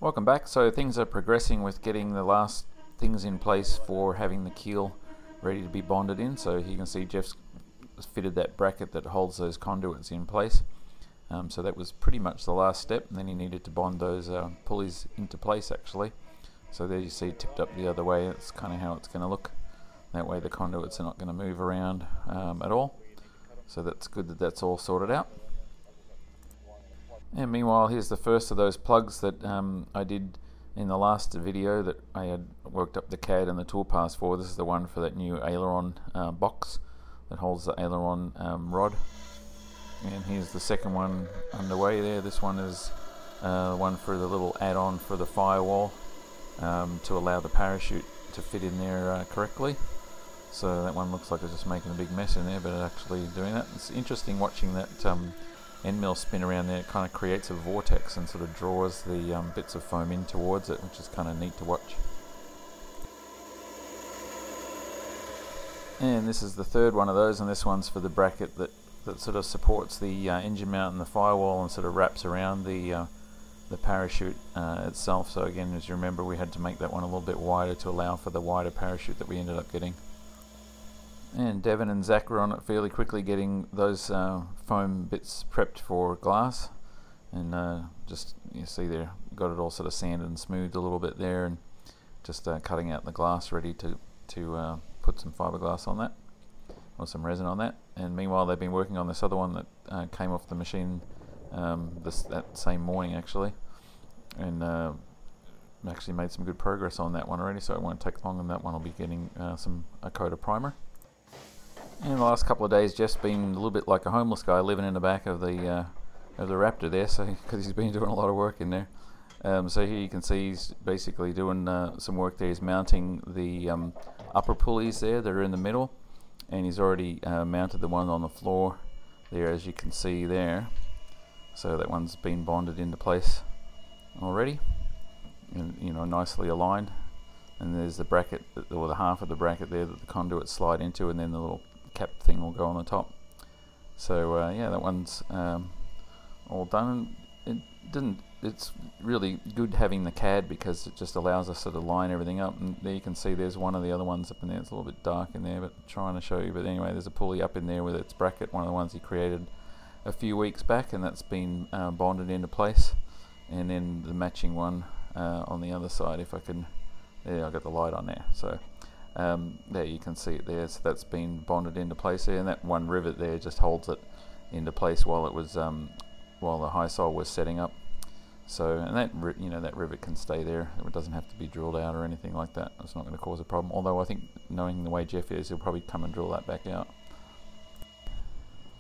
Welcome back. So things are progressing with getting the last things in place for having the keel ready to be bonded in. So you can see Jeff's fitted that bracket that holds those conduits in place. So that was pretty much the last step, and then he needed to bond those pulleys into place actually. So there you see it tipped up the other way. That's kind of how it's going to look. That way the conduits are not going to move around at all. So that's good that that's all sorted out. And meanwhile, here's the first of those plugs that I did in the last video that I had worked up the CAD and the toolpaths for. This is the one for that new aileron box that holds the aileron rod. And here's the second one underway there. This one is one for the little add-on for the firewall to allow the parachute to fit in there correctly. So that one looks like it's just making a big mess in there, but it's actually doing that. It's interesting watching that end mill spin around there. It kind of creates a vortex and sort of draws the bits of foam in towards it, which is kind of neat to watch. And this is the third one of those, and this one's for the bracket that sort of supports the engine mount and the firewall and sort of wraps around the parachute itself. So again, as you remember, we had to make that one a little bit wider to allow for the wider parachute that we ended up getting. And Devon and Zach were on it fairly quickly, getting those foam bits prepped for glass. And just, you see there, got it all sort of sanded and smoothed a little bit there, and just cutting out the glass ready to put some fiberglass on that, or some resin on that. And meanwhile, they've been working on this other one that came off the machine that same morning actually, and actually made some good progress on that one already, so it won't take long, and that one will be getting a coat of primer. In the last couple of days, Jeff's been a little bit like a homeless guy living in the back of the Raptor there, so because he's been doing a lot of work in there. So here you can see he's basically doing some work there. He's mounting the upper pulleys there that are in the middle, and he's already mounted the one on the floor there, as you can see there. So that one's been bonded into place already, and nicely aligned. And there's the bracket, or the half of the bracket there that the conduits slide into, and then the little cap thing will go on the top. So yeah, that one's all done. It's really good having the CAD because it just allows us to line everything up. And there you can see there's one of the other ones up in there. It's a little bit dark in there, but I'm trying to show you. But anyway, there's a pulley up in there with its bracket, one of the ones he created a few weeks back, and that's been bonded into place. And then the matching one on the other side, if I can. There, I've got the light on there. So there you can see it there. So that's been bonded into place there, and that one rivet there just holds it into place while it was while the high sole was setting up. So, and that that rivet can stay there. It doesn't have to be drilled out or anything like that. It's not going to cause a problem. Although I think, knowing the way Jeff is, he'll probably come and drill that back out.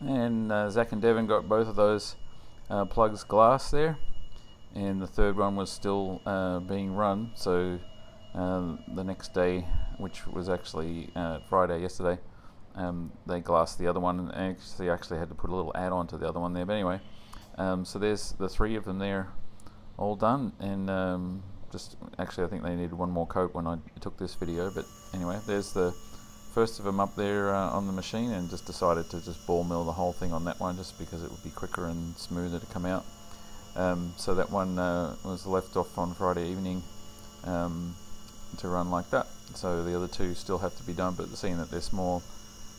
And Zach and Devon got both of those plugs glass there, and the third one was still being run. So the next day, which was actually Friday yesterday, they glassed the other one, and actually had to put a little add-on to the other one there. But anyway, so there's the three of them there, all done. And just actually, I think they needed one more coat when I took this video. But anyway, there's the first of them up there on the machine, and just decided to just ball mill the whole thing on that one, just because it would be quicker and smoother to come out. So that one was left off on Friday evening to run like that. So the other two still have to be done, but seeing that they're small,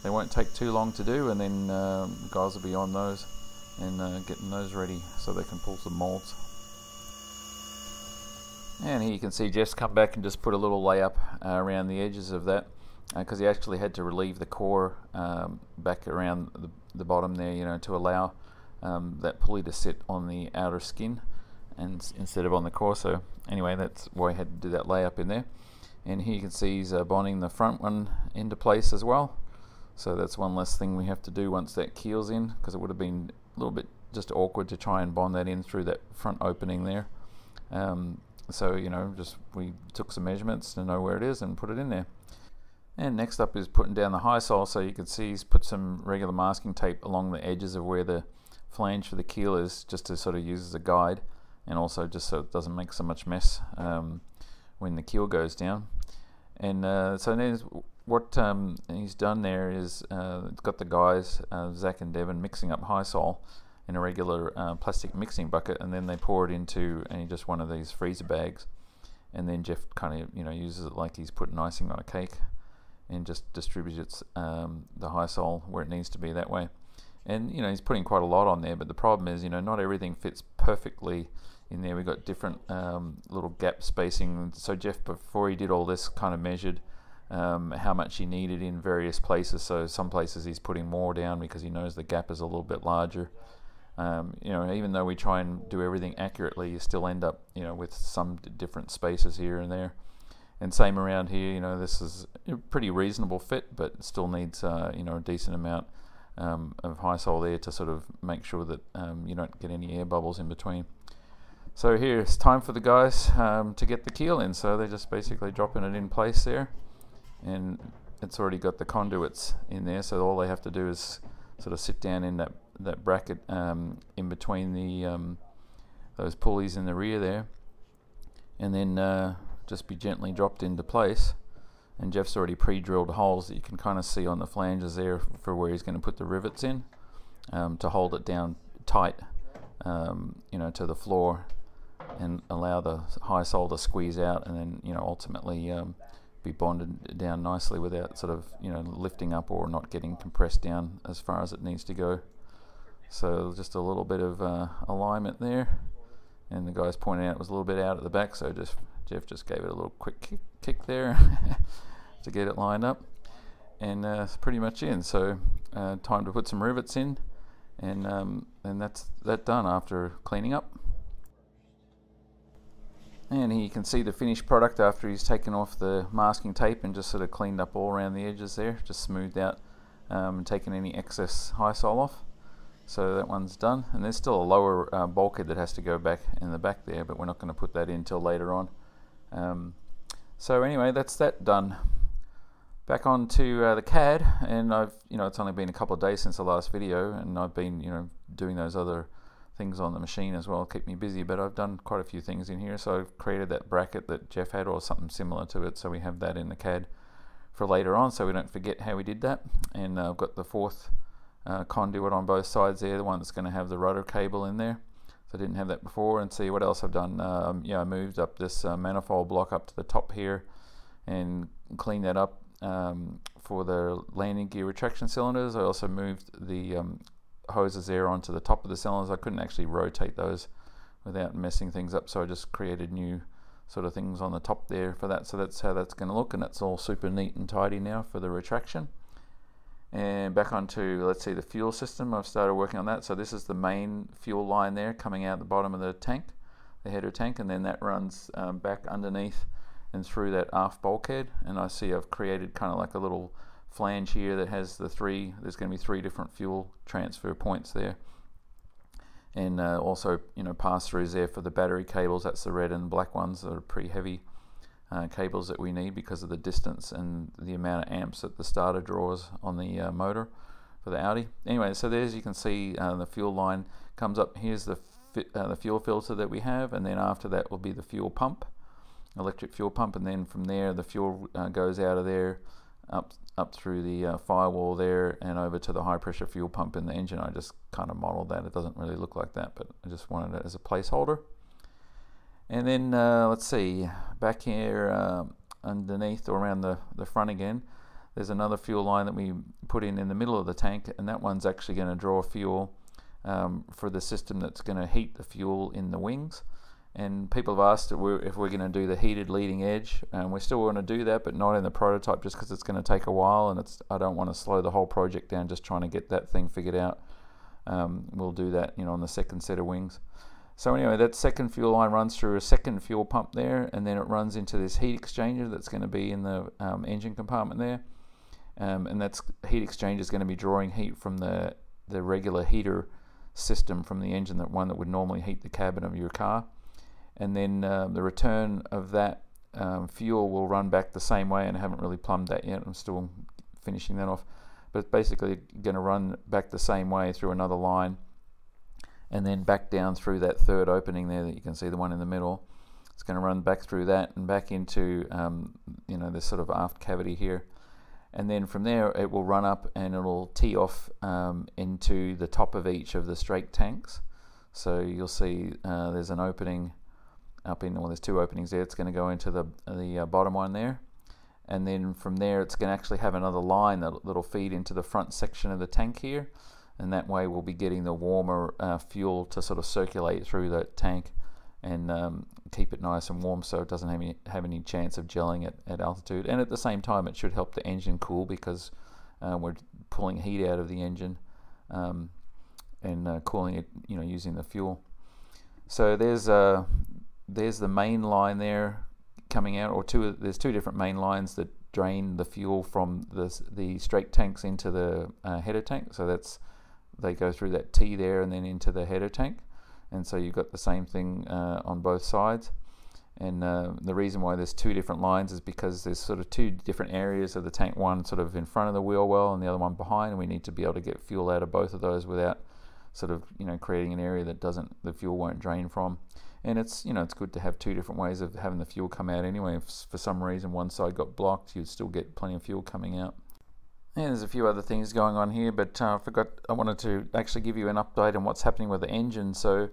they won't take too long to do, and then guys will be on those and getting those ready so they can pull some molds. And here you can see Jeff's come back and just put a little layup around the edges of that, because he actually had to relieve the core back around the bottom there, to allow that pulley to sit on the outer skin and instead of on the core. So anyway, that's why he had to do that layup in there. And here you can see he's bonding the front one into place as well. So that's one less thing we have to do once that keel's in, because it would have been a little bit just awkward to try and bond that in through that front opening there. So just we took some measurements to know where it is and put it in there. And next up is putting down the high sole. So you can see he's put some regular masking tape along the edges of where the flange for the keel is, just to sort of use as a guide, and also just so it doesn't make so much mess when the keel goes down. And so then what he's done there is got the guys, Zach and Devon, mixing up high sole in a regular plastic mixing bucket, and then they pour it into just one of these freezer bags, and then Jeff kind of uses it like he's putting icing on a cake, and just distributes the high sole where it needs to be that way. And he's putting quite a lot on there, but the problem is not everything fits perfectly in there. We've got different little gap spacing. So Jeff, before he did all this, kind of measured how much he needed in various places. So some places he's putting more down because he knows the gap is a little bit larger. Even though we try and do everything accurately, you still end up with some different spaces here and there. And same around here, this is a pretty reasonable fit, but it still needs a decent amount of high sole there to sort of make sure that you don't get any air bubbles in between. So here it's time for the guys to get the keel in. So they're just basically dropping it in place there, and it's already got the conduits in there, so all they have to do is sort of sit down in that bracket in between the those pulleys in the rear there, and then just be gently dropped into place. And Jeff's already pre-drilled holes that you can kind of see on the flanges there for where he's going to put the rivets in to hold it down tight to the floor and allow the high sole to squeeze out, and then ultimately be bonded down nicely without sort of lifting up or not getting compressed down as far as it needs to go. So just a little bit of alignment there, and the guys pointed out it was a little bit out at the back, so Jeff just gave it a little quick kick there to get it lined up, and it's pretty much in. So time to put some rivets in, and that's that done after cleaning up. And here you can see the finished product after he's taken off the masking tape and just sort of cleaned up all around the edges there, just smoothed out and taken any excess high sole off. So that one's done, and there's still a lower bulkhead that has to go back in the back there, but we're not going to put that in till later on. So anyway, that's that done. Back on to the CAD, and I've it's only been a couple of days since the last video, and I've been doing those other things on the machine as well, keep me busy, but I've done quite a few things in here. So I've created that bracket that Jeff had, or something similar to it, so we have that in the CAD for later on, so we don't forget how we did that. And I've got the fourth conduit on both sides there, the one that's going to have the rotor cable in there. So I didn't have that before. And see what else I've done. I moved up this manifold block up to the top here and cleaned that up for the landing gear retraction cylinders. I also moved the hoses there onto the top of the cylinders. I couldn't actually rotate those without messing things up, so I just created new sort of things on the top there for that. So that's how that's going to look, and that's all super neat and tidy now for the retraction. And back onto, let's see, the fuel system. I've started working on that. So this is the main fuel line there coming out the bottom of the tank, the header tank, and then that runs back underneath and through that aft bulkhead. And I see I've created kind of like a little flange here that has there's going to be 3 different fuel transfer points there, and also pass-throughs there for the battery cables. That's the red and black ones that are pretty heavy cables that we need because of the distance and the amount of amps that the starter draws on the motor for the Audi. Anyway, so there's, you can see the fuel line comes up. Here's the fuel filter that we have, and then after that will be the fuel pump, electric fuel pump, and then from there the fuel goes out of there up through the firewall there and over to the high pressure fuel pump in the engine. I just kind of modeled that. It doesn't really look like that, but I just wanted it as a placeholder. And then let's see, back here underneath or around the front again, there's another fuel line that we put in the middle of the tank, and that one's actually going to draw fuel for the system that's going to heat the fuel in the wings. And people have asked if we're going to do the heated leading edge, and we're still going to do that, but not in the prototype, just because it's going to take a while, and I don't want to slow the whole project down just trying to get that thing figured out. We'll do that on the second set of wings. So anyway, that second fuel line runs through a second fuel pump there, and then it runs into this heat exchanger that's going to be in the engine compartment there, and that's heat exchanger is going to be drawing heat from the regular heater system from the engine, that one that would normally heat the cabin of your car. And then the return of that fuel will run back the same way, and I haven't really plumbed that yet. I'm still finishing that off, but it's basically going to run back the same way through another line, and then back down through that third opening there that you can see, the one in the middle. It's going to run back through that and back into this sort of aft cavity here, and then from there it will run up and it'll tee off into the top of each of the strake tanks. So you'll see there's an opening up in, well, there's two openings there. It's going to go into the bottom one there, and then from there it's going to actually have another line that'll feed into the front section of the tank here, and that way we'll be getting the warmer fuel to sort of circulate through that tank and keep it nice and warm, so it doesn't have any chance of gelling at altitude. And at the same time it should help the engine cool, because we're pulling heat out of the engine and cooling it, using the fuel. So there's the main line there coming out, or there's two different main lines that drain the fuel from the strake tanks into the header tank. So they go through that T there and then into the header tank, and so you've got the same thing on both sides. And the reason why there's two different lines is because there's sort of two different areas of the tank, one sort of in front of the wheel well and the other one behind, and we need to be able to get fuel out of both of those without sort of creating an area that the fuel won't drain from. And it's it's good to have two different ways of having the fuel come out anyway. If for some reason one side got blocked, you'd still get plenty of fuel coming out. And there's a few other things going on here, but I wanted to actually give you an update on what's happening with the engine. So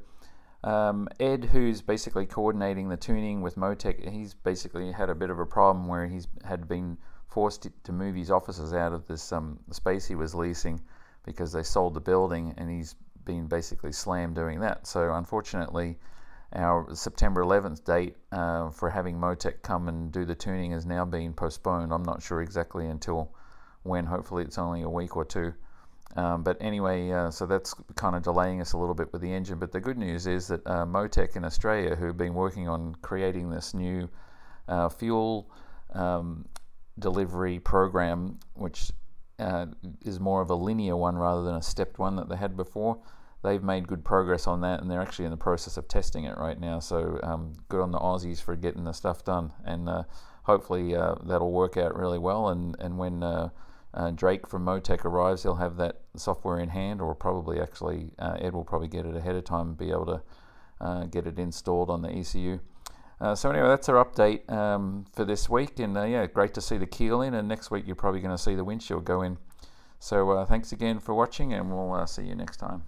Ed, who's basically coordinating the tuning with Motec, he's basically had a bit of a problem where he's had been forced to move his offices out of this space he was leasing, because they sold the building, and he's been basically slammed doing that. So unfortunately, our September 11th date for having Motec come and do the tuning has now been postponed. I'm not sure exactly until when. Hopefully it's only a week or two. But anyway, so that's kind of delaying us a little bit with the engine. But the good news is that Motec in Australia, who've been working on creating this new fuel delivery program, which is more of a linear one rather than a stepped one that they had before, they've made good progress on that, and they're actually in the process of testing it right now. So good on the Aussies for getting the stuff done, and hopefully that'll work out really well. And when Drake from Motec arrives, he'll have that software in hand, or probably actually Ed will probably get it ahead of time and be able to get it installed on the ECU. So anyway, that's our update for this week, and yeah, great to see the keel in, and next week you're probably going to see the windshield go in. So thanks again for watching, and we'll see you next time.